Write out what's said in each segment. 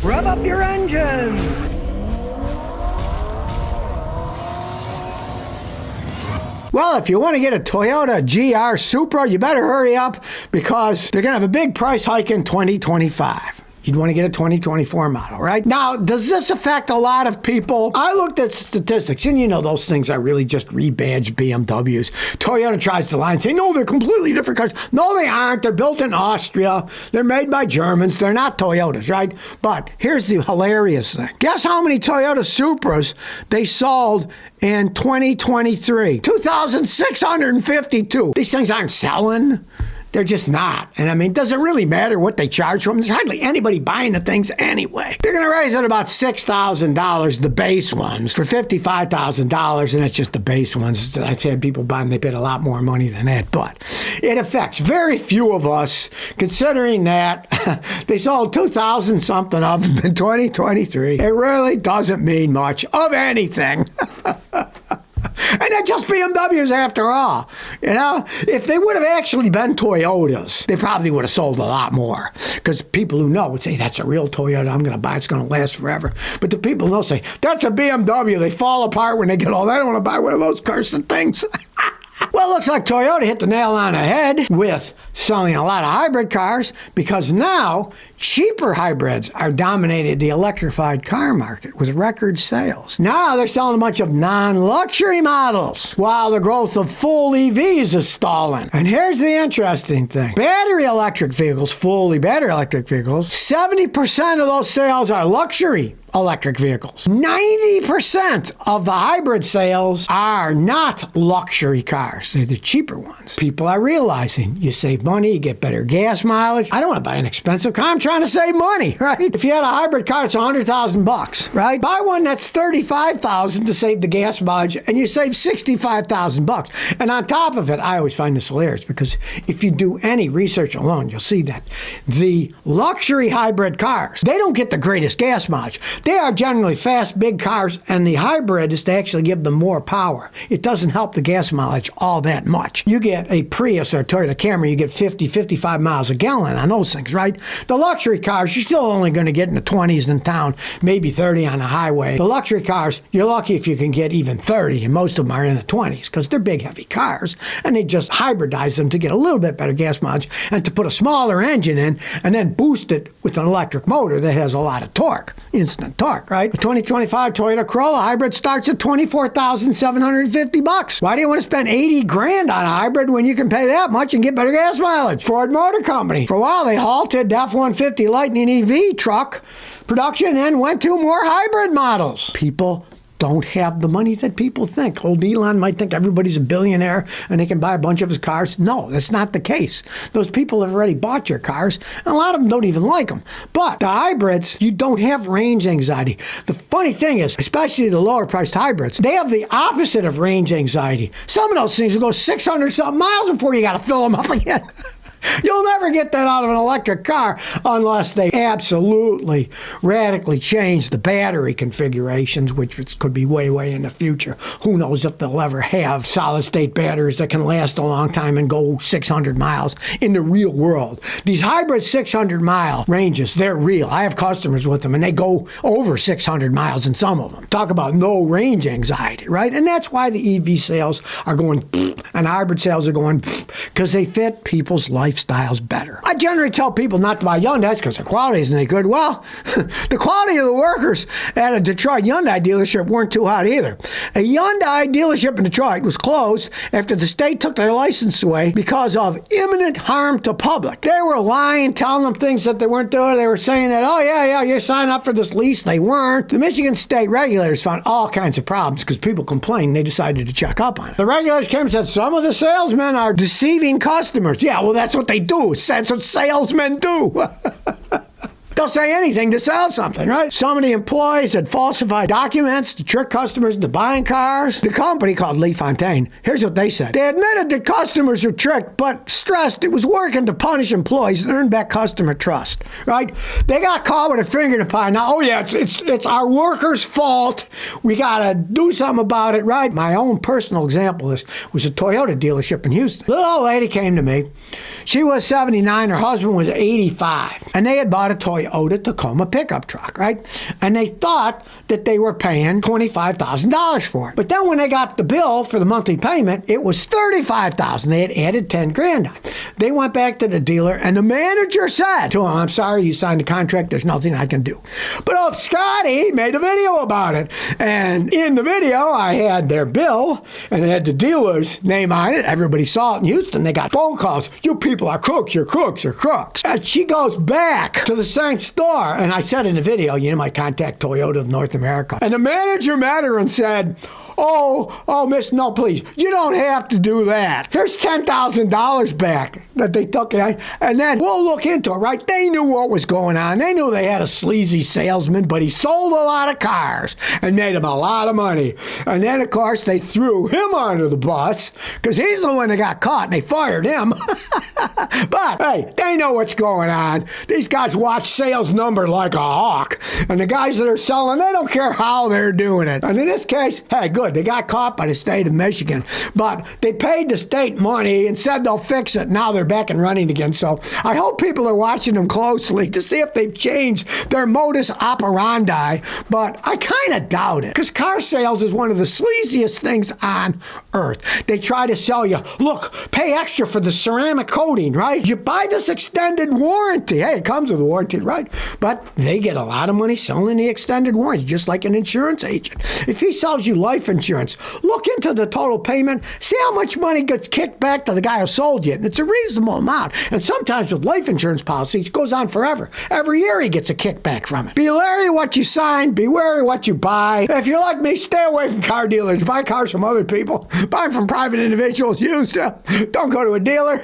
Rev up your engines! Well, if you want to get a Toyota GR Supra, you better hurry up because they're going to have a big price hike in 2025. You'd want to get a 2024 model, right? Now, does this affect a lot of people? I looked at statistics, and you know those things are really just rebadged BMWs. Toyota tries to lie and say, no, they're completely different cars. No, they aren't. They're built in Austria. They're made by Germans. They're not Toyotas, right? But here's the hilarious thing. Guess how many Toyota Supras they sold in 2023? 2,652. These things aren't selling. They're just not. And I mean, does it really matter what they charge for them? There's hardly anybody buying the things anyway. They're going to raise it about $6,000, the base ones, for $55,000, and that's just the base ones. I've had people buy them, they paid a lot more money than that, but it affects very few of us, considering that they sold 2,000 something of them in 2023. It really doesn't mean much of anything. And they're just BMWs after all. You know, if they would have actually been Toyotas, they probably would have sold a lot more. Because people who know would say, that's a real Toyota, I'm going to buy it, it's going to last forever. But the people who know say, that's a BMW, they fall apart when they get old. I don't want to buy one of those cursed things. Well, it looks like Toyota hit the nail on the head with selling a lot of hybrid cars because now cheaper hybrids are dominating the electrified car market with record sales. Now they're selling a bunch of non-luxury models while the growth of full EVs is stalling. And here's the interesting thing. Battery electric vehicles, fully battery electric vehicles, 70% of those sales are luxury electric vehicles. 90% of the hybrid sales are not luxury cars. They're the cheaper ones. People are realizing you save money, you get better gas mileage. I don't want to buy an expensive car. I'm trying to save money, right? If you had a hybrid car, it's $100,000, right? Buy one that's $35,000 to save the gas mileage, and you save $65,000. And on top of it, I always find this hilarious because if you do any research alone, you'll see that the luxury hybrid cars, they don't get the greatest gas mileage. They are generally fast, big cars, and the hybrid is to actually give them more power. It doesn't help the gas mileage all that much. You get a Prius or a Toyota Camry, you get 50, 55 miles a gallon on those things, right? The luxury cars, you're still only going to get in the 20s in town, maybe 30 on the highway. The luxury cars, you're lucky if you can get even 30, and most of them are in the 20s because they're big, heavy cars, and they just hybridize them to get a little bit better gas mileage and to put a smaller engine in and then boost it with an electric motor that has a lot of torque, instant torque, right? The 2025 Toyota Corolla hybrid starts at $24,750. Why do you want to spend 80 grand on a hybrid when you can pay that much and get better gas mileage? Ford Motor Company. For a while, they halted the F-150 Lightning EV truck production and went to more hybrid models. People don't have the money that people think. Old Elon might think everybody's a billionaire and they can buy a bunch of his cars. No, that's not the case. Those people have already bought your cars, and a lot of them don't even like them. But the hybrids, you don't have range anxiety. The funny thing is, especially the lower priced hybrids, they have the opposite of range anxiety. Some of those things will go 600 something miles before you got to fill them up again. You'll never get that out of an electric car unless they absolutely radically change the battery configurations, which could be way, way in the future. Who knows if they'll ever have solid-state batteries that can last a long time and go 600 miles in the real world. These hybrid 600-mile ranges, they're real. I have customers with them, and they go over 600 miles in some of them. Talk about no range anxiety, right? And that's why the EV sales are going and hybrid sales are going because they fit people's lifestyles better. I generally tell people not to buy Hyundais because the quality isn't any good. Well, the quality of the workers at a Detroit Hyundai dealership weren't too hot either. A Hyundai dealership in Detroit was closed after the state took their license away because of imminent harm to public. They were lying, telling them things that they weren't doing. They were saying that, oh, yeah, you're signing up for this lease. They weren't. The Michigan state regulators found all kinds of problems because people complained. They decided to check up on it. The regulators came and said, some of the salesmen are deceiving customers. Yeah, well, that's what they do. That's what salesmen do. They'll say anything to sell something, right? Some of the employees had falsified documents to trick customers into buying cars. The company called Lee Fontaine, here's what they said. They admitted that customers were tricked, but stressed it was working to punish employees and earn back customer trust, right? They got caught with a finger in the pie. Now, oh yeah, it's our workers' fault. We got to do something about it, right? My own personal example was a Toyota dealership in Houston. Little old lady came to me. She was 79. Her husband was 85. And they had bought a Toyota. Toyota Tacoma pickup truck, right? And they thought that they were paying $25,000 for it. But then when they got the bill for the monthly payment, it was $35,000. They had added 10 grand on. They went back to the dealer, and the manager said to him, I'm sorry, you signed the contract. There's nothing I can do. But old Scotty made a video about it. And in the video, I had their bill, and it had the dealer's name on it. Everybody saw it in Houston. They got phone calls. You people are crooks. You're crooks. You're crooks. And she goes back to the same store. And I said in the video, you might contact Toyota of North America. And the manager met her and said, Oh, miss, no, please. You don't have to do that. Here's $10,000 back that they took. And then we'll look into it, right? They knew what was going on. They knew they had a sleazy salesman, but he sold a lot of cars and made them a lot of money. And then, of course, they threw him under the bus because he's the one that got caught, and they fired him. But, hey, they know what's going on. These guys watch sales number like a hawk. And the guys that are selling, they don't care how they're doing it. And in this case, hey, good. They got caught by the state of Michigan, but they paid the state money and said they'll fix it. Now they're back and running again. So I hope people are watching them closely to see if they've changed their modus operandi, but I kind of doubt it because car sales is one of the sleaziest things on earth. They try to sell you, look, pay extra for the ceramic coating, right? You buy this extended warranty. Hey, it comes with a warranty, right? But they get a lot of money selling the extended warranty, just like an insurance agent. If he sells you life insurance, look into the total payment, see how much money gets kicked back to the guy who sold you. And it's a reasonable amount. And sometimes with life insurance policies, it goes on forever. Every year he gets a kickback from it. Be wary what you sign, be wary what you buy. If you're like me, stay away from car dealers. Buy cars from other people. Buy them from private individuals. Used to. Don't go to a dealer.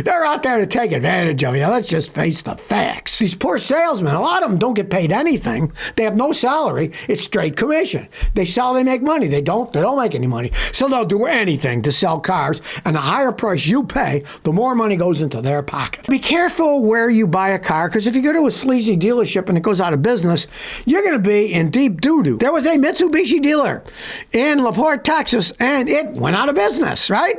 They're out there to take advantage of you. Let's just face the facts. These poor salesmen, a lot of them don't get paid anything. They have no salary. It's straight commission. They sell, they make money. They don't make any money. So they'll do anything to sell cars, and the higher price you pay, the more money goes into their pocket. Be careful where you buy a car, because if you go to a sleazy dealership and it goes out of business, you're going to be in deep doo-doo. There was a Mitsubishi dealer in LaPorte, Texas, and it went out of business, right?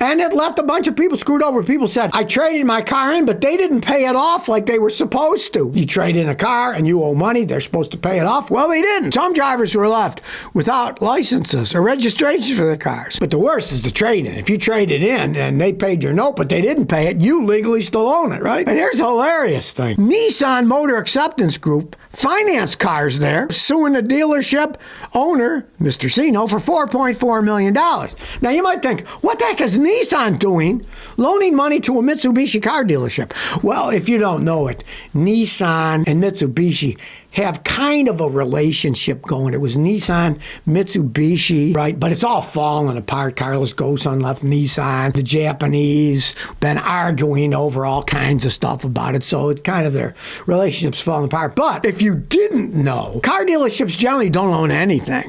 And it left a bunch of people screwed over. People said, I traded my car in, but they didn't pay it off like they were supposed to. You trade in a car and you owe money, they're supposed to pay it off. Well, they didn't. Some drivers were left without licenses or registrations for their cars. But the worst is the trade-in. If you traded in and they paid your note, but they didn't pay it, you legally still own it, right? And here's a hilarious thing. Nissan Motor Acceptance Group financed cars there, suing the dealership owner, Mr. Sino, for $4.4 million. Now, you might think, what the heck is Nissan doing loaning money to a Mitsubishi car dealership? Well, if you don't know it, Nissan and Mitsubishi have kind of a relationship going. It was Nissan, Mitsubishi, right? But it's all falling apart. Carlos Ghosn left Nissan. The Japanese been arguing over all kinds of stuff about it. So it's kind of their relationship's falling apart. But if you didn't know, car dealerships generally don't own anything.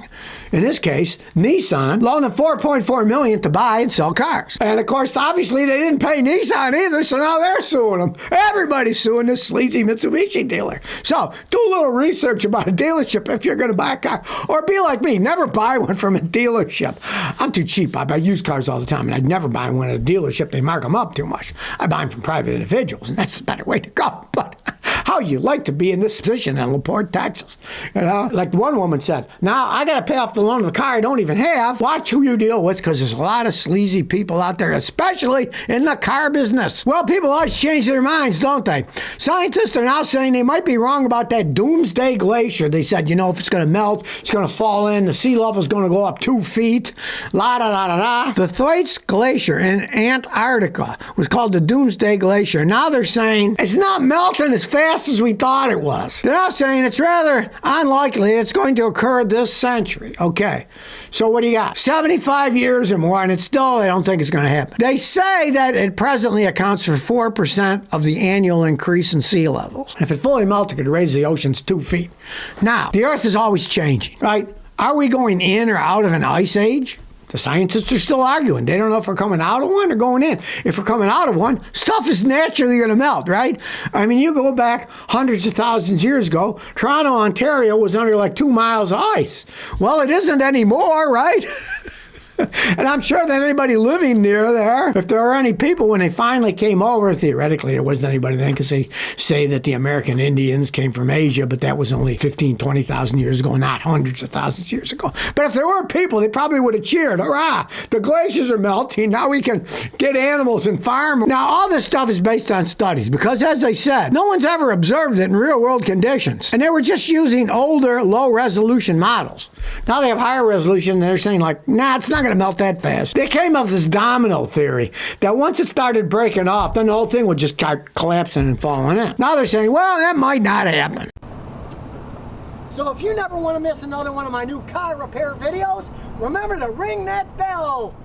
In this case, Nissan loaned them $4.4 million to buy and sell cars. And of course, obviously, they didn't pay Nissan either, so now they're suing them. Everybody's suing this sleazy Mitsubishi dealer. So do a little research about a dealership if you're going to buy a car. Or be like me, never buy one from a dealership. I'm too cheap. I buy used cars all the time, and I'd never buy one at a dealership. They mark them up too much. I buy them from private individuals, and that's the better way to go. But how you like to be in this position in LaPorte, Texas? You know, like one woman said, now I got to pay off the loan of a car I don't even have. Watch who you deal with, because there's a lot of sleazy people out there, especially in the car business. Well, people always change their minds, don't they? Scientists are now saying they might be wrong about that doomsday glacier. They said, you know, if it's going to melt, it's going to fall in, the sea level is going to go up 2 feet, la-da-da-da-da. The Thwaites Glacier in Antarctica was called the Doomsday Glacier. Now they're saying it's not melting as fast as we thought it was. They're now saying it's rather unlikely it's going to occur this century. Okay, so what do you got? 75 years or more, and it's still, they don't think it's going to happen. They say that it presently accounts for 4% of the annual increase in sea levels. If it fully melted, it could raise the oceans 2 feet. Now, the Earth is always changing, right? Are we going in or out of an ice age? The scientists are still arguing. They don't know if we're coming out of one or going in. If we're coming out of one, stuff is naturally going to melt, right? I mean, you go back hundreds of thousands of years ago, Toronto, Ontario was under like 2 miles of ice. Well, it isn't anymore, right? And I'm sure that anybody living near there, if there are any people when they finally came over, theoretically there wasn't anybody then because they say that the American Indians came from Asia, but that was only 15, 20,000 years ago, not hundreds of thousands of years ago. But if there were people, they probably would have cheered, hurrah, the glaciers are melting, now we can get animals and farm. Now all this stuff is based on studies because, as I said, no one's ever observed it in real world conditions. And they were just using older, low resolution models. Now they have higher resolution and they're saying like, nah, it's not going to melt that fast. They came up with this domino theory that once it started breaking off, then the whole thing would just start collapsing and falling in. Now they're saying, well, that might not happen. So if you never want to miss another one of my new car repair videos, remember to ring that bell.